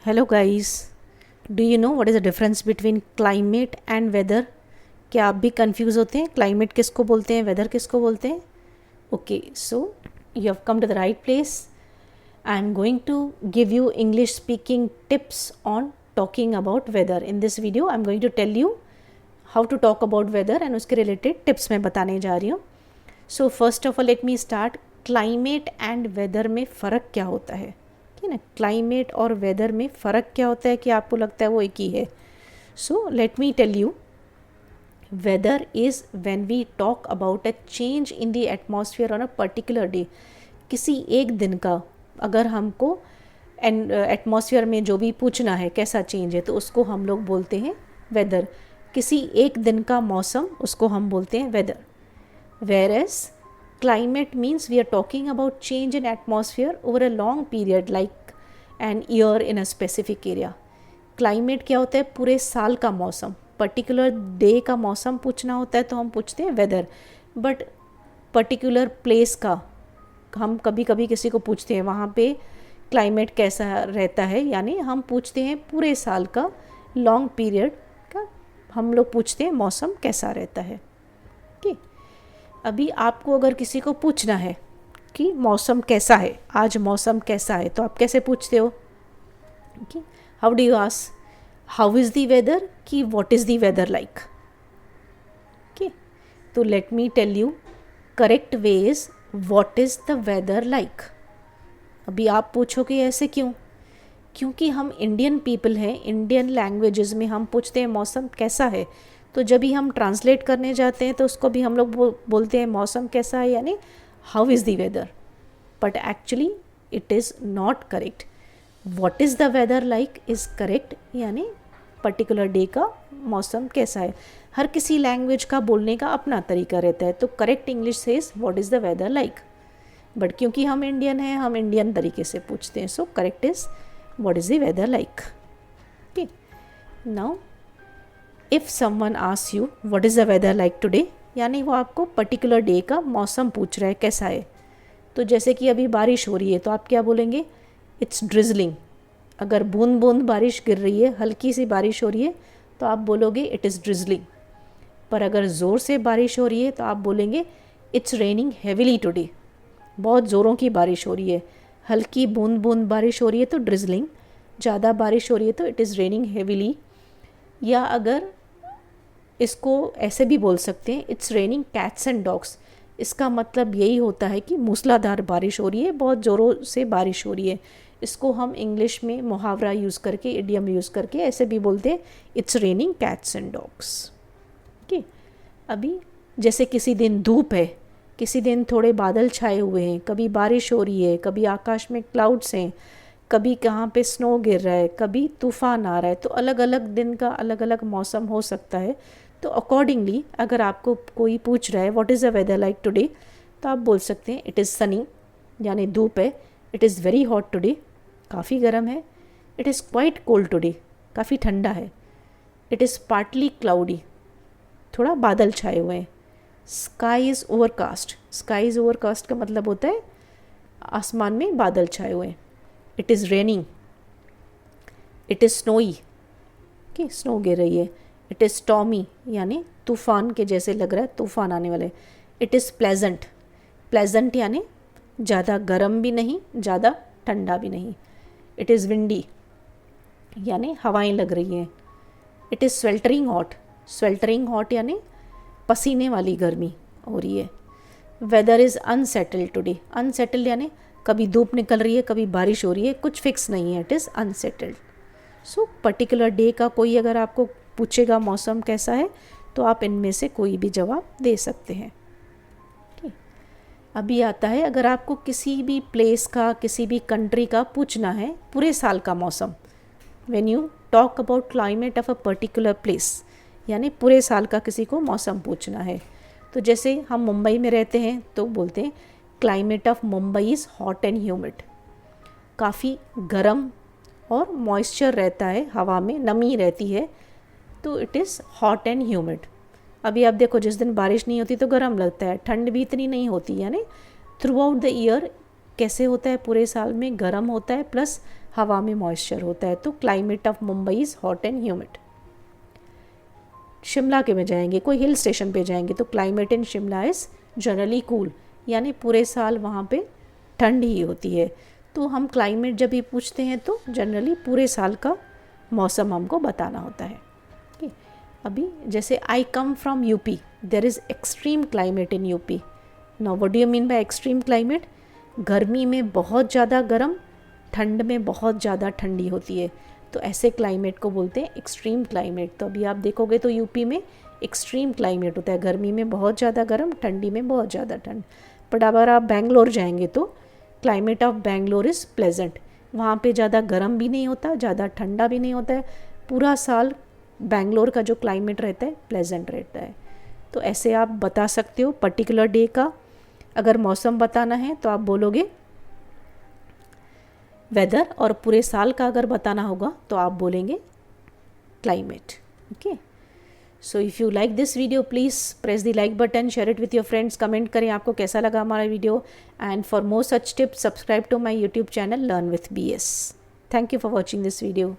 Hello guys, do you know what is the difference between climate and weather? क्या आप भी confuse होते हैं? क्लाइमेट किसको बोलते हैं, वेदर किसको बोलते हैं? Okay, so you have come to the right place. I am going to give you English speaking tips on talking about weather. In this video I am going to tell you how to talk about weather and उसके related tips मैं बताने जा रही हूँ. So first of all let me start. Climate and weather में फ़र्क क्या होता है? ठीक है ना, क्लाइमेट और वेदर में फ़र्क क्या होता है कि आपको लगता है वो एक ही है? So let me tell you. Weather is when we talk about a change in the atmosphere on a particular day. किसी एक दिन का अगर हमको एटमॉस्फेयर में जो भी पूछना है कैसा चेंज है तो उसको हम लोग बोलते हैं वेदर. किसी एक दिन का मौसम उसको हम बोलते हैं weather. Whereas climate means we are talking about change in atmosphere over a long period like an year in a specific area. Climate क्या होता है? पूरे साल का मौसम. पर्टिकुलर डे का मौसम पूछना होता है तो हम पूछते हैं वेदर. बट पर्टिकुलर प्लेस का हम कभी कभी किसी को पूछते हैं वहाँ पे क्लाइमेट कैसा रहता है, यानी हम पूछते हैं पूरे साल का लॉन्ग पीरियड का हम लोग पूछते हैं मौसम कैसा रहता है. ठीक. अभी आपको अगर किसी को पूछना है कि मौसम कैसा है, आज मौसम कैसा है, तो आप कैसे पूछते हो? How do you ask? How is the weather कि what is the weather like? Okay, तो let me tell you correct way is what is the weather like. अभी आप पूछोगे ऐसे क्यों? क्योंकि हम इंडियन पीपल हैं, इंडियन लैंग्वेजेस में हम पूछते हैं मौसम कैसा है, तो जब भी हम ट्रांसलेट करने जाते हैं तो उसको भी हम लोग बोलते हैं मौसम कैसा है, यानी how is the weather. But actually it is not correct. What is the weather like is correct, यानी पर्टिकुलर डे का मौसम कैसा है. हर किसी लैंग्वेज का बोलने का अपना तरीका रहता है, तो correct English says what is the weather like. But क्योंकि हम इंडियन हैं, हम इंडियन तरीके से पूछते हैं, so correct is what is the weather like. Okay, now if someone asks you what is the weather like today, यानी वो आपको पर्टिकुलर डे का मौसम पूछ रहा है कैसा है. तो जैसे कि अभी बारिश हो रही है तो आप क्या बोलेंगे? It's drizzling. अगर बूंद बूंद बारिश गिर रही है, हल्की सी बारिश हो रही है, तो आप बोलोगे इट इज़ ड्रिजलिंग. पर अगर ज़ोर से बारिश हो रही है तो आप बोलेंगे इट्स रेनिंग हेविली टुडे. बहुत ज़ोरों की बारिश हो रही है. हल्की बूंद बूंद बारिश हो रही है तो ड्रिजलिंग, ज़्यादा बारिश हो रही है तो इट इज़ रेनिंग हेविली. या अगर इसको ऐसे भी बोल सकते हैं it's raining cats and dogs. इसका मतलब यही होता है कि मूसलाधार बारिश हो रही है, बहुत ज़ोरों से बारिश हो रही है. इसको हम इंग्लिश में मुहावरा यूज़ करके, इडियम यूज़ करके ऐसे भी बोलते हैं it's raining cats and dogs. Okay, अभी जैसे किसी दिन धूप है, किसी दिन थोड़े बादल छाए हुए हैं, कभी बारिश हो रही है, कभी आकाश में क्लाउड्स हैं, कभी कहाँ पे स्नो गिर रहा है, कभी तूफ़ान आ रहा है, तो अलग अलग दिन का अलग अलग मौसम हो सकता है. तो अकॉर्डिंगली अगर आपको कोई पूछ रहा है what is the weather like today, तो आप बोल सकते हैं इट इज़ सनी, यानी धूप है. It is very hot today, काफ़ी गर्म है. It is quite cold today, काफ़ी ठंडा है. इट इज़ पार्टली क्लाउडी, थोड़ा बादल छाए हुए हैं. Sky is overcast. Sky is overcast का मतलब होता है आसमान में बादल छाए हुए हैं. It is raining. It is snowy, कि स्नो गिर रही है. इट इज़ स्टॉमी, यानी तूफ़ान के जैसे लग रहा है, तूफ़ान आने वाले. It is pleasant. प्लेजेंट यानी ज़्यादा गर्म भी नहीं, ज़्यादा ठंडा भी नहीं. इट इज़ विंडी, यानी हवाएं लग रही हैं. It is sweltering hot. Sweltering hot यानी पसीने वाली गर्मी हो रही है. Weather is unsettled today. Unsettled यानी कभी धूप निकल रही है, कभी बारिश हो रही है, कुछ फिक्स नहीं है. It is unsettled. So particular day का कोई अगर आपको पूछेगा मौसम कैसा है, तो आप इनमें से कोई भी जवाब दे सकते हैं. ठीक. अभी आता है अगर आपको किसी भी प्लेस का, किसी भी कंट्री का पूछना है पूरे साल का मौसम. When you talk about climate of a particular place, यानी पूरे साल का किसी को मौसम पूछना है. तो जैसे हम मुंबई में रहते हैं तो बोलते हैं climate of Mumbai is hot and humid. काफ़ी गर्म और मॉइस्चर रहता है, हवा में नमी रहती है, तो it is hot and humid. अभी आप देखो जिस दिन बारिश नहीं होती तो गर्म लगता है, ठंड भी इतनी नहीं होती, यानी थ्रू आउट द ईयर कैसे होता है, पूरे साल में गर्म होता है प्लस हवा में मॉइस्चर होता है। तो climate of Mumbai is hot and humid. Shimla के में जाएंगे, कोई हिल स्टेशन पे जाएंगे तो climate in Shimla is generally cool, यानी पूरे साल वहाँ पे ठंड ही होती है। तो हम क्लाइमेट जब भी पूछते हैं तो जनरली पूरे साल का मौसम हमको बताना होता है। ओके, अभी जैसे I come from UP, there is extreme climate in UP. Now what do you mean by extreme climate? गर्मी में बहुत ज़्यादा गर्म, ठंड में बहुत ज़्यादा ठंडी होती है, तो ऐसे क्लाइमेट को बोलते हैं एक्सट्रीम क्लाइमेट। तो अभी आप देखोगे तो यूपी में एक्सट्रीम क्लाइमेट होता है, गर्मी में बहुत ज़्यादा गर्म, ठंडी में बहुत ज़्यादा ठंड। बट अगर आप बेंगलोर जाएंगे तो climate of Bangalore is pleasant, वहाँ पे ज़्यादा गर्म भी नहीं होता, ज़्यादा ठंडा भी नहीं होता है, पूरा साल बेंगलोर का जो क्लाइमेट रहता है प्लेजेंट रहता है। तो ऐसे आप बता सकते हो पर्टिकुलर डे का अगर मौसम बताना है तो आप बोलोगे वेदर, और पूरे साल का अगर बताना होगा तो आप बोलेंगे climate. Okay, so if you like this video please press the like button, share it with your friends, comment करें आपको कैसा लगा हमारा video, and for more such tips subscribe to my YouTube channel learn with BS। Thank you for watching this video.